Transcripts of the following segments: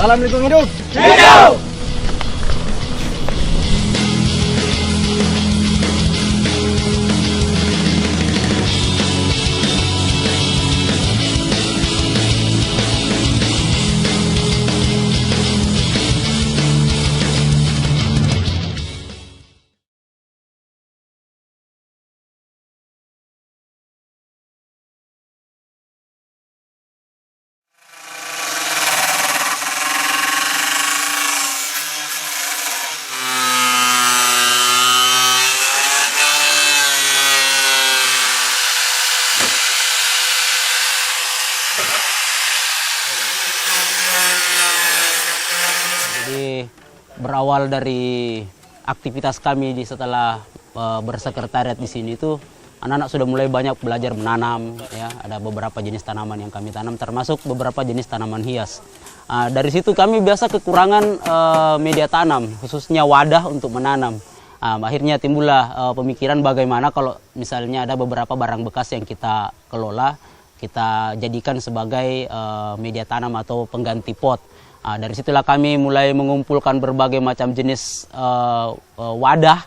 Salam lingkungan hidup. Hidup! Jadi berawal dari aktivitas kami setelah bersekretariat di sini itu anak-anak sudah mulai banyak belajar menanam, ya. Ada beberapa jenis tanaman yang kami tanam, termasuk beberapa jenis tanaman hias. Dari situ kami biasa kekurangan media tanam, khususnya wadah untuk menanam. Akhirnya timbullah pemikiran bagaimana kalau misalnya ada beberapa barang bekas yang kita kelola, kita jadikan sebagai media tanam atau pengganti pot. Dari situlah kami mulai mengumpulkan berbagai macam jenis wadah,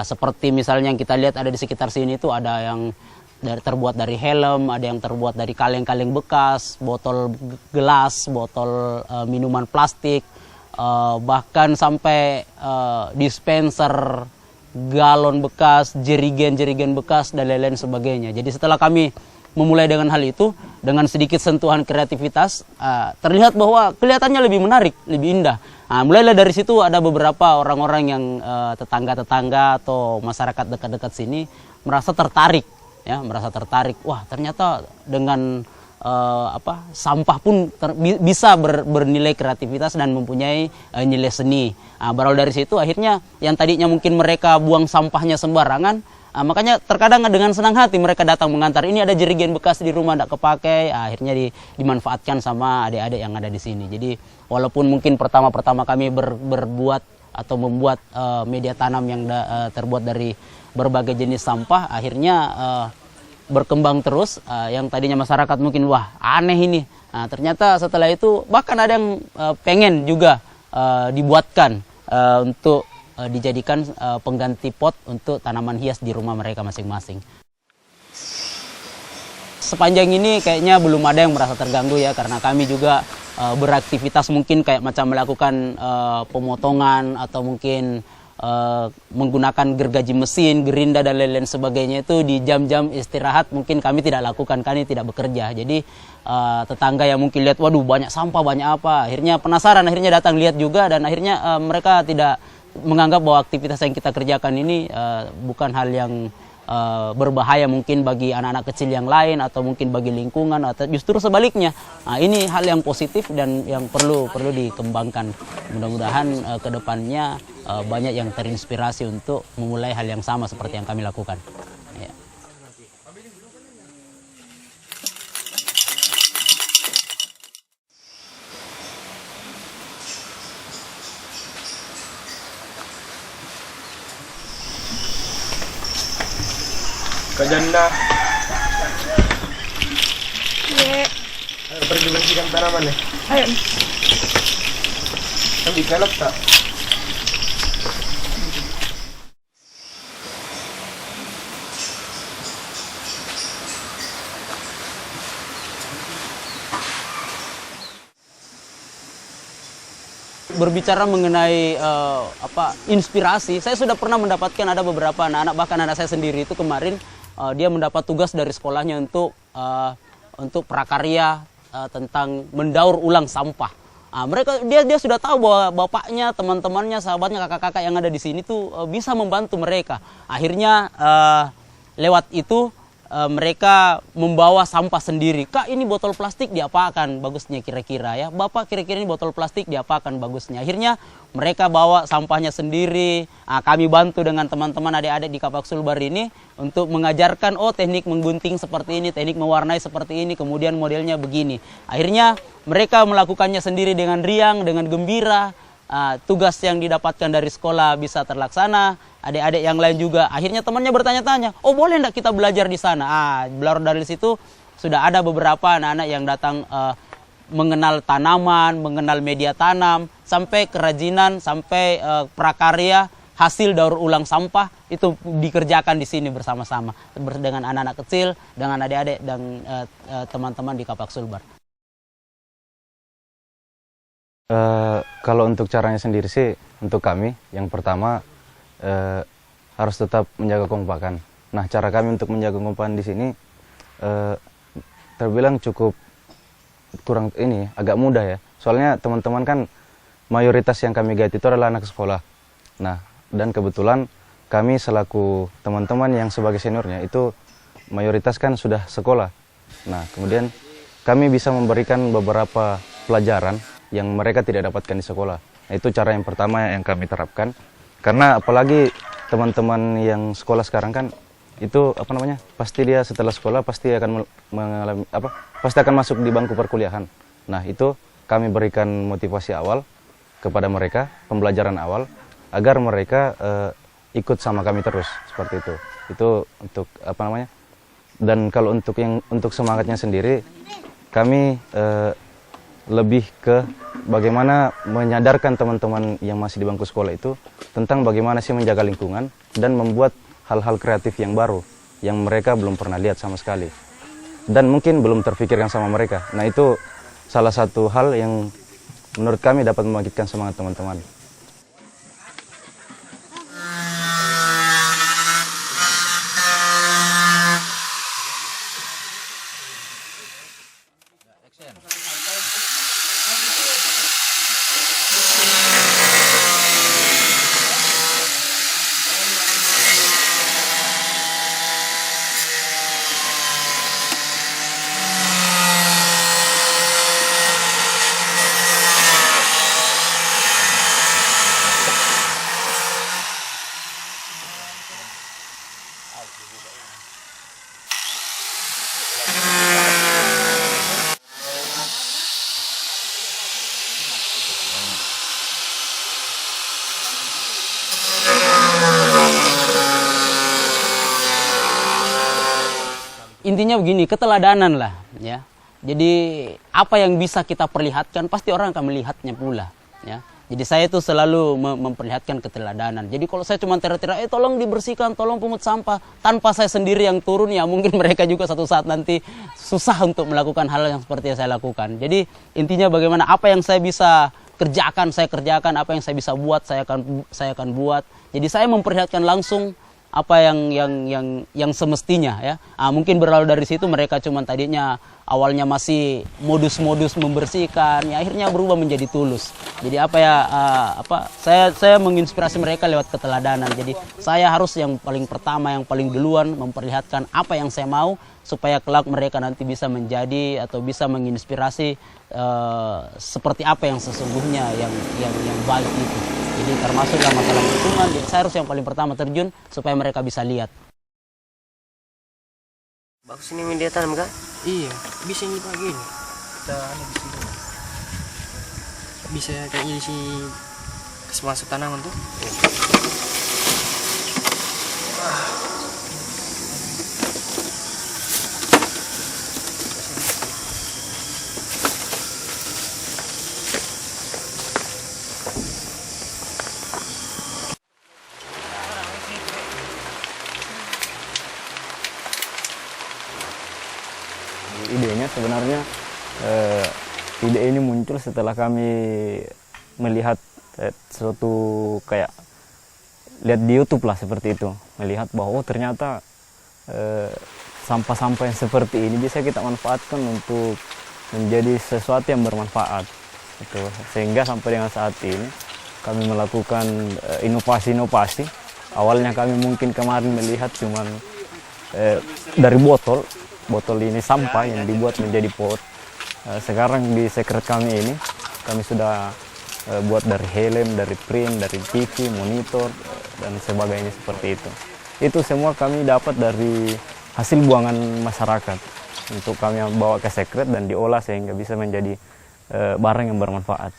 seperti misalnya yang kita lihat ada di sekitar sini itu ada yang terbuat dari helm, ada yang terbuat dari kaleng-kaleng bekas, botol gelas, botol minuman plastik, bahkan sampai dispenser, galon bekas, jerigen-jerigen bekas, dan lain-lain sebagainya. Jadi setelah kami memulai dengan hal itu, dengan sedikit sentuhan kreativitas, terlihat bahwa kelihatannya lebih menarik, lebih indah. Mulailah dari situ ada beberapa orang-orang yang tetangga-tetangga atau masyarakat dekat-dekat sini merasa tertarik, ya, merasa tertarik. Wah, ternyata dengan sampah pun bisa bernilai kreativitas dan mempunyai nilai seni. Berawal dari situ akhirnya yang tadinya mungkin mereka buang sampahnya sembarangan, makanya terkadang dengan senang hati mereka datang mengantar. Ini ada jerigen bekas di rumah tidak kepakai, akhirnya dimanfaatkan sama adik-adik yang ada di sini. Jadi walaupun mungkin pertama-pertama kami berbuat atau membuat media tanam yang terbuat dari berbagai jenis sampah, akhirnya berkembang terus. Yang tadinya masyarakat mungkin wah aneh ini, ternyata setelah itu bahkan ada yang pengen juga dibuatkan untuk dijadikan pengganti pot untuk tanaman hias di rumah mereka masing-masing. Sepanjang ini kayaknya belum ada yang merasa terganggu, ya, karena kami juga beraktivitas mungkin kayak macam melakukan pemotongan atau mungkin menggunakan gergaji mesin, gerinda dan lain-lain sebagainya itu di jam-jam istirahat mungkin kami tidak lakukan, kami tidak bekerja. Jadi tetangga yang mungkin lihat, waduh banyak sampah, banyak apa, akhirnya penasaran, akhirnya datang lihat juga, dan akhirnya mereka tidak menganggap bahwa aktivitas yang kita kerjakan ini bukan hal yang berbahaya mungkin bagi anak-anak kecil yang lain atau mungkin bagi lingkungan, atau justru sebaliknya. Ini hal yang positif dan yang perlu dikembangkan. Mudah-mudahan ke depannya banyak yang terinspirasi untuk memulai hal yang sama seperti yang kami lakukan. Ya. Kajanda. Ye. Ayo pergi bersihkan tanaman ya. Ayo. Kan dikelap tak? Berbicara mengenai inspirasi, saya sudah pernah mendapatkan ada beberapa anak-anak, bahkan anak saya sendiri itu kemarin dia mendapat tugas dari sekolahnya untuk prakarya tentang mendaur ulang sampah. Dia sudah tahu bahwa bapaknya, teman-temannya, sahabatnya, kakak-kakak yang ada di sini tuh bisa membantu mereka. Akhirnya lewat itu mereka membawa sampah sendiri. Kak, ini botol plastik diapakan bagusnya kira-kira, ya? Bapak, kira-kira ini botol plastik diapakan bagusnya? Akhirnya mereka bawa sampahnya sendiri. Kami bantu dengan teman-teman adik-adik di Kapak Sulbar ini untuk mengajarkan, teknik menggunting seperti ini, teknik mewarnai seperti ini, kemudian modelnya begini. Akhirnya mereka melakukannya sendiri dengan riang, dengan gembira. Tugas yang didapatkan dari sekolah bisa terlaksana. Adik-adik yang lain juga akhirnya temannya bertanya-tanya, boleh enggak kita belajar di sana? Belajar dari situ sudah ada beberapa anak-anak yang datang mengenal tanaman, mengenal media tanam, sampai kerajinan, sampai prakarya, hasil daur ulang sampah itu dikerjakan di sini bersama-sama dengan anak-anak kecil, dengan adik-adik dan teman-teman di Kapak Sulbar. Kalau untuk caranya sendiri sih, untuk kami yang pertama harus tetap menjaga kekompakan. Nah, cara kami untuk menjaga kekompakan di sini terbilang cukup kurang agak mudah ya. Soalnya teman-teman kan mayoritas yang kami guide itu adalah anak sekolah. Nah, dan kebetulan kami selaku teman-teman yang sebagai seniornya itu mayoritas kan sudah sekolah. Nah, kemudian kami bisa memberikan beberapa pelajaran yang mereka tidak dapatkan di sekolah. Nah, itu cara yang pertama yang kami terapkan. Karena apalagi teman-teman yang sekolah sekarang kan itu pasti dia setelah sekolah pasti akan mengalami pasti akan masuk di bangku perkuliahan. Nah, itu kami berikan motivasi awal kepada mereka, pembelajaran awal agar mereka ikut sama kami terus seperti itu. Itu untuk Dan kalau untuk semangatnya sendiri, kami lebih ke bagaimana menyadarkan teman-teman yang masih di bangku sekolah itu tentang bagaimana sih menjaga lingkungan dan membuat hal-hal kreatif yang baru yang mereka belum pernah lihat sama sekali dan mungkin belum terfikirkan sama mereka. Nah, itu salah satu hal yang menurut kami dapat membangkitkan semangat teman-teman. Intinya begini, keteladanan lah ya. Jadi apa yang bisa kita perlihatkan pasti orang akan melihatnya pula ya. Jadi saya itu selalu memperlihatkan keteladanan. Jadi kalau saya cuma teriak-teriak, tolong dibersihkan, tolong pungut sampah, tanpa saya sendiri yang turun, ya mungkin mereka juga satu saat nanti susah untuk melakukan hal yang seperti yang saya lakukan. Jadi intinya bagaimana apa yang saya bisa kerjakan, saya kerjakan, apa yang saya bisa buat, saya akan buat. Jadi saya memperlihatkan langsung apa yang semestinya ya. Mungkin berawal dari situ mereka cuma tadinya awalnya masih modus-modus membersihkan, ya akhirnya berubah menjadi tulus. Jadi saya menginspirasi mereka lewat keteladanan. Jadi saya harus yang paling pertama, yang paling duluan memperlihatkan apa yang saya mau supaya kelak mereka nanti bisa menjadi atau bisa menginspirasi seperti apa yang sesungguhnya yang baik itu. Jadi termasuklah masalah lingkungan. Jadi saya harus yang paling pertama terjun supaya mereka bisa lihat. Bagus ini media tanam kak? Iya, bisa ini pagi ini. Kita di sini. Bisa kayaknya di sini masuk tanaman tuh. Idenya sebenarnya ide ini muncul setelah kami melihat suatu kayak lihat di YouTube lah seperti itu, melihat bahwa ternyata sampah-sampah yang seperti ini bisa kita manfaatkan untuk menjadi sesuatu yang bermanfaat gitu. Sehingga sampai dengan saat ini kami melakukan inovasi-inovasi. Awalnya kami mungkin kemarin melihat cuman dari botol ini sampah yang dibuat menjadi pot. Sekarang di secret kami ini kami sudah buat dari helm, dari print, dari TV, monitor dan sebagainya seperti itu. Itu semua kami dapat dari hasil buangan masyarakat untuk kami bawa ke secret dan diolah sehingga bisa menjadi barang yang bermanfaat.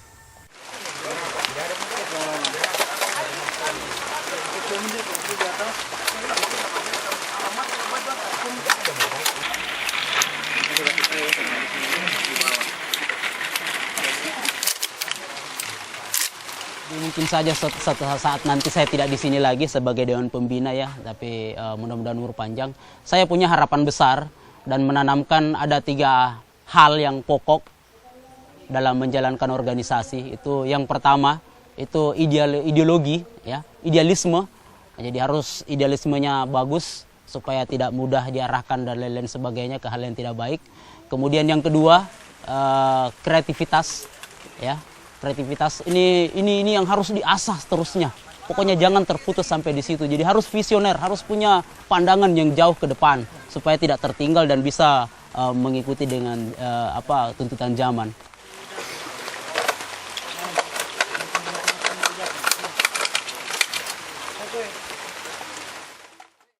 Mungkin saja suatu saat nanti saya tidak di sini lagi sebagai Dewan Pembina ya, tapi mudah-mudahan umur panjang. Saya punya harapan besar dan menanamkan ada 3 hal yang pokok dalam menjalankan organisasi. Itu yang pertama itu ideologi ya, idealisme. Jadi harus idealismenya bagus supaya tidak mudah diarahkan dan lain-lain sebagainya ke hal yang tidak baik. Kemudian yang kedua kreativitas ya. Kreativitas ini yang harus diasah seterusnya. Pokoknya jangan terputus sampai di situ. Jadi harus visioner, harus punya pandangan yang jauh ke depan supaya tidak tertinggal dan bisa mengikuti dengan tuntutan zaman.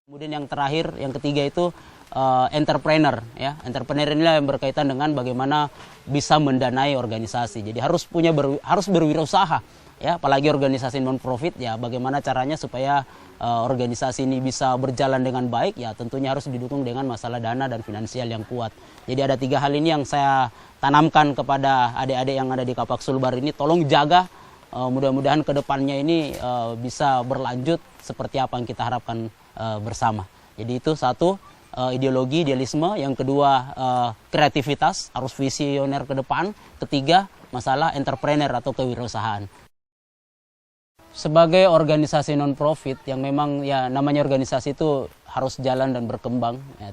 Kemudian yang terakhir, yang ketiga itu entrepreneur ya. Entrepreneur inilah yang berkaitan dengan bagaimana bisa mendanai organisasi. Jadi harus berwirausaha ya, apalagi organisasi non profit ya, bagaimana caranya supaya organisasi ini bisa berjalan dengan baik ya, tentunya harus didukung dengan masalah dana dan finansial yang kuat. Jadi ada 3 hal ini yang saya tanamkan kepada adik-adik yang ada di Kapak Sulbar ini, tolong jaga, mudah-mudahan ke depannya ini bisa berlanjut seperti apa yang kita harapkan bersama. Jadi itu satu, ideologi, idealisme. Yang kedua, kreativitas, harus visioner ke depan. Ketiga, masalah entrepreneur atau kewirausahaan. Sebagai organisasi non-profit yang memang ya namanya organisasi itu harus jalan dan berkembang, ya,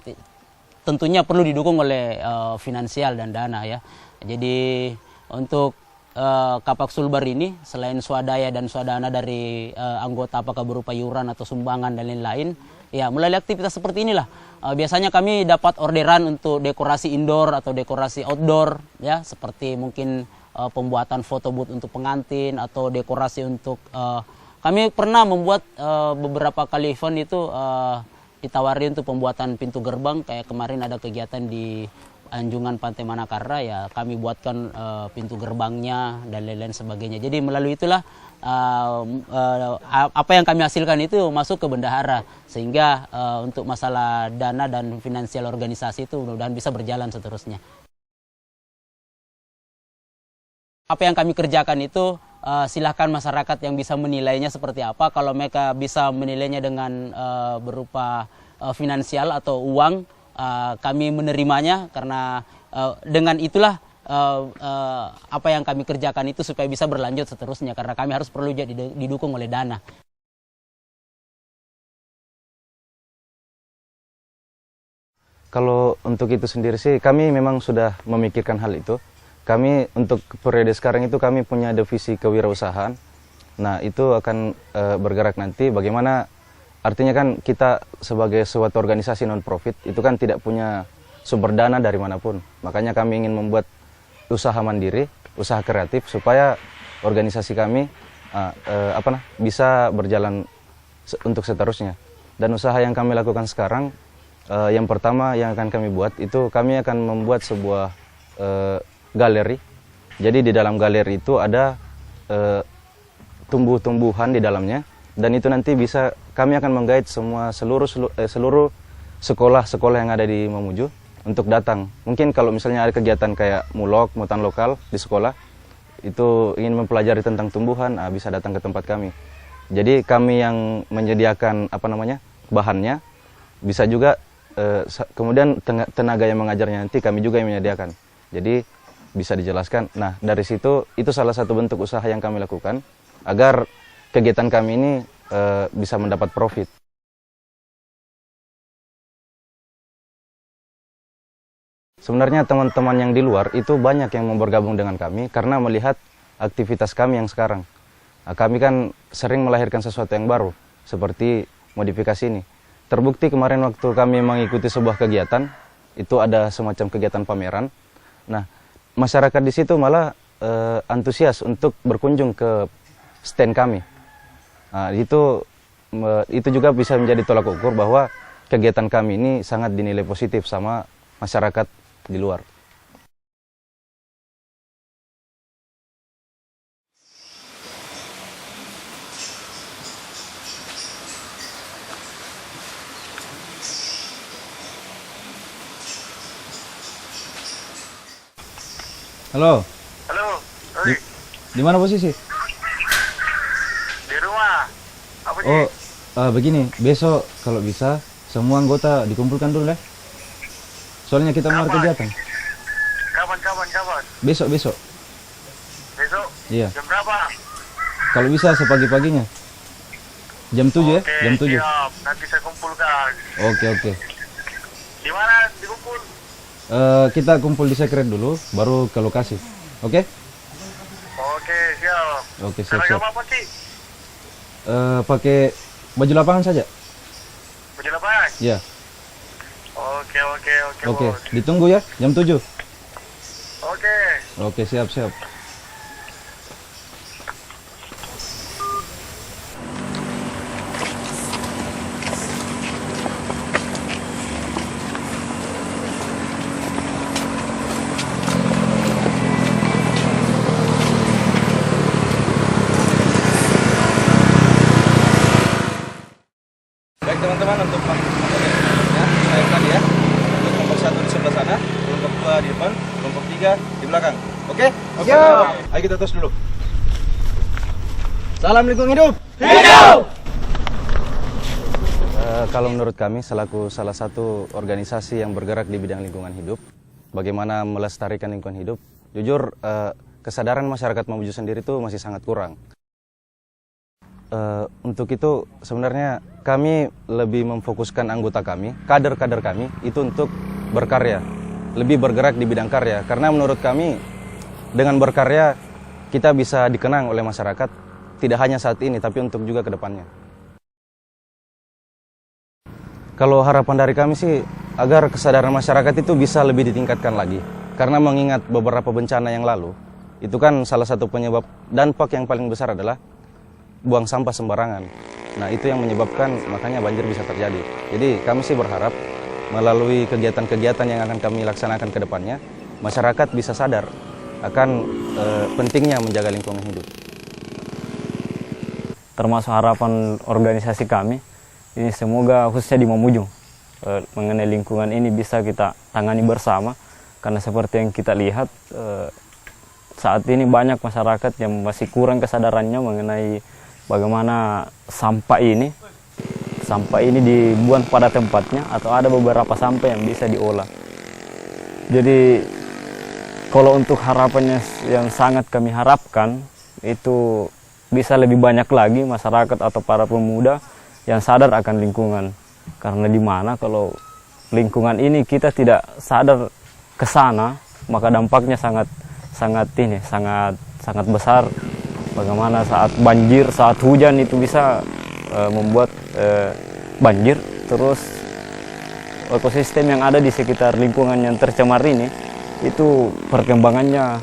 tentunya perlu didukung oleh finansial dan dana ya. Jadi untuk Kapak Sulbar ini selain swadaya dan swadana dari anggota apakah berupa iuran atau sumbangan dan lain-lain, ya melalui aktivitas seperti inilah biasanya kami dapat orderan untuk dekorasi indoor atau dekorasi outdoor ya, seperti mungkin pembuatan foto booth untuk pengantin atau dekorasi untuk kami pernah membuat beberapa kali event itu ditawari untuk pembuatan pintu gerbang. Kayak kemarin ada kegiatan di Anjungan Pantai Manakara ya, kami buatkan pintu gerbangnya dan lain-lain sebagainya. Jadi melalui itulah apa yang kami hasilkan itu masuk ke bendahara, sehingga untuk masalah dana dan finansial organisasi itu mudah-mudahan bisa berjalan seterusnya. Apa yang kami kerjakan itu silahkan masyarakat yang bisa menilainya seperti apa. Kalau mereka bisa menilainya dengan berupa finansial atau uang, kami menerimanya, karena dengan itulah apa yang kami kerjakan itu supaya bisa berlanjut seterusnya, karena kami harus perlu didukung oleh dana. Kalau untuk itu sendiri sih kami memang sudah memikirkan hal itu. Kami untuk periode sekarang itu kami punya divisi kewirausahaan. Nah itu akan bergerak nanti bagaimana, artinya kan kita sebagai suatu organisasi non-profit itu kan tidak punya sumber dana dari manapun. Makanya kami ingin membuat usaha mandiri, usaha kreatif supaya organisasi kami bisa berjalan untuk seterusnya. Dan usaha yang kami lakukan sekarang, yang pertama yang akan kami buat itu kami akan membuat sebuah galeri. Jadi di dalam galeri itu ada tumbuh-tumbuhan di dalamnya, dan itu nanti bisa kami akan menggait seluruh sekolah-sekolah yang ada di Mamuju untuk datang. Mungkin kalau misalnya ada kegiatan kayak mulok, mutan lokal di sekolah, itu ingin mempelajari tentang tumbuhan, bisa datang ke tempat kami. Jadi kami yang menyediakan bahannya, bisa juga kemudian tenaga yang mengajarnya nanti kami juga yang menyediakan. Jadi bisa dijelaskan. Nah dari situ itu salah satu bentuk usaha yang kami lakukan agar kegiatan kami ini bisa mendapat profit. Sebenarnya teman-teman yang di luar itu banyak yang mau bergabung dengan kami karena melihat aktivitas kami yang sekarang. Nah, kami kan sering melahirkan sesuatu yang baru seperti modifikasi ini. Terbukti kemarin waktu kami mengikuti sebuah kegiatan, itu ada semacam kegiatan pameran. Nah masyarakat di situ malah antusias untuk berkunjung ke stand kami. Nah, itu juga bisa menjadi tolak ukur bahwa kegiatan kami ini sangat dinilai positif sama masyarakat di luar. Halo. Halo. Di mana posisi? Oh, begini, besok kalau bisa semua anggota dikumpulkan dulu ya. Soalnya kita mau kegiatan. Kapan? Besok. Besok? Iya. Jam berapa? Kalau bisa sepagi-paginya. Jam 7 ya? Oke, Jam 7. siap. Nanti saya kumpulkan. Oke. Di mana dikumpul? Kita kumpul di sekret dulu, baru ke lokasi. Oke? Oke, siap. Oke, siap. Seragam apa sih? Pakai baju lapangan saja. Baju lapangan? Ya. Oke, Oke, bos. ditunggu ya, jam 7. Oke. Oke, siap. Baik teman-teman, untuk ya, saya tadi ya. Untuk kelompok 1 di sebelah sana, kelompok 2 di depan, kelompok 3 di belakang. Oke? Oke. Ayo kita tos dulu. Salam lingkungan hidup. Hidup. Kalau menurut kami selaku salah satu organisasi yang bergerak di bidang lingkungan hidup, bagaimana melestarikan lingkungan hidup, jujur kesadaran masyarakat Mamuju sendiri itu masih sangat kurang. Untuk itu sebenarnya kami lebih memfokuskan anggota kami, kader-kader kami itu untuk berkarya, lebih bergerak di bidang karya. Karena menurut kami dengan berkarya kita bisa dikenang oleh masyarakat, tidak hanya saat ini tapi untuk juga ke depannya. Kalau harapan dari kami sih agar kesadaran masyarakat itu bisa lebih ditingkatkan lagi. Karena mengingat beberapa bencana yang lalu, itu kan salah satu penyebab dampak yang paling besar adalah buang sampah sembarangan. Nah, itu yang menyebabkan makanya banjir bisa terjadi. Jadi kami sih berharap melalui kegiatan-kegiatan yang akan kami laksanakan ke depannya, masyarakat bisa sadar akan pentingnya menjaga lingkungan hidup. Termasuk harapan organisasi kami, ini semoga khususnya di Mamuju, mengenai lingkungan ini bisa kita tangani bersama. Karena seperti yang kita lihat, saat ini banyak masyarakat yang masih kurang kesadarannya mengenai bagaimana sampah ini dibuang pada tempatnya atau ada beberapa sampah yang bisa diolah. Jadi kalau untuk harapannya yang sangat kami harapkan itu bisa lebih banyak lagi masyarakat atau para pemuda yang sadar akan lingkungan. Karena di mana kalau lingkungan ini kita tidak sadar ke sana, maka dampaknya sangat besar. Bagaimana saat banjir, saat hujan itu bisa membuat banjir, terus ekosistem yang ada di sekitar lingkungan yang tercemar ini, itu perkembangannya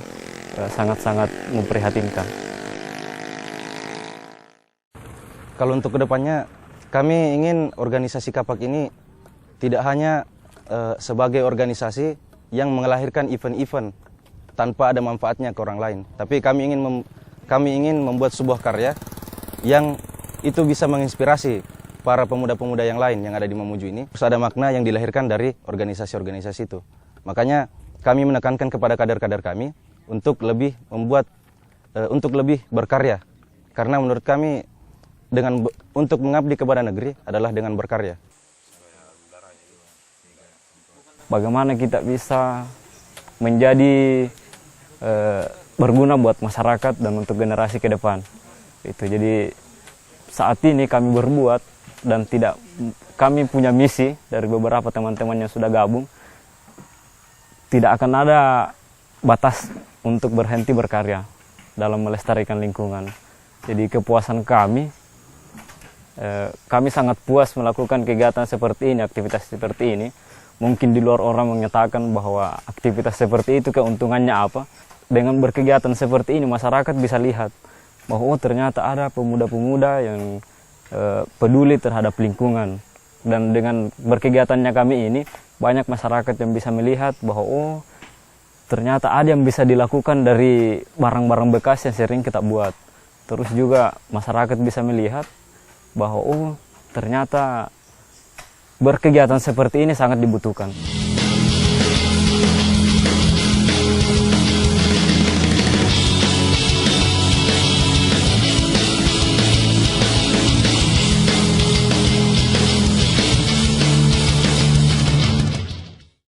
sangat-sangat memprihatinkan. Kalau untuk kedepannya, kami ingin organisasi Kapak ini tidak hanya sebagai organisasi yang melahirkan event-event tanpa ada manfaatnya ke orang lain, tapi kami ingin membuat sebuah karya yang itu bisa menginspirasi para pemuda-pemuda yang lain yang ada di Mamuju ini. Terus ada makna yang dilahirkan dari organisasi-organisasi itu. Makanya kami menekankan kepada kader-kader kami untuk lebih berkarya. Karena menurut kami untuk mengabdi kepada negeri adalah dengan berkarya. Bagaimana kita bisa menjadi berguna buat masyarakat dan untuk generasi ke depan. Jadi saat ini kami berbuat dan kami punya misi dari beberapa teman-teman yang sudah gabung. Tidak akan ada batas untuk berhenti berkarya dalam melestarikan lingkungan. Jadi kepuasan kami sangat puas melakukan kegiatan seperti ini, aktivitas seperti ini. Mungkin di luar orang menyatakan bahwa aktivitas seperti itu keuntungannya apa. Dengan berkegiatan seperti ini masyarakat bisa lihat bahwa ternyata ada pemuda-pemuda yang peduli terhadap lingkungan. Dan dengan berkegiatannya kami ini banyak masyarakat yang bisa melihat bahwa ternyata ada yang bisa dilakukan dari barang-barang bekas yang sering kita buat. Terus juga masyarakat bisa melihat bahwa ternyata berkegiatan seperti ini sangat dibutuhkan.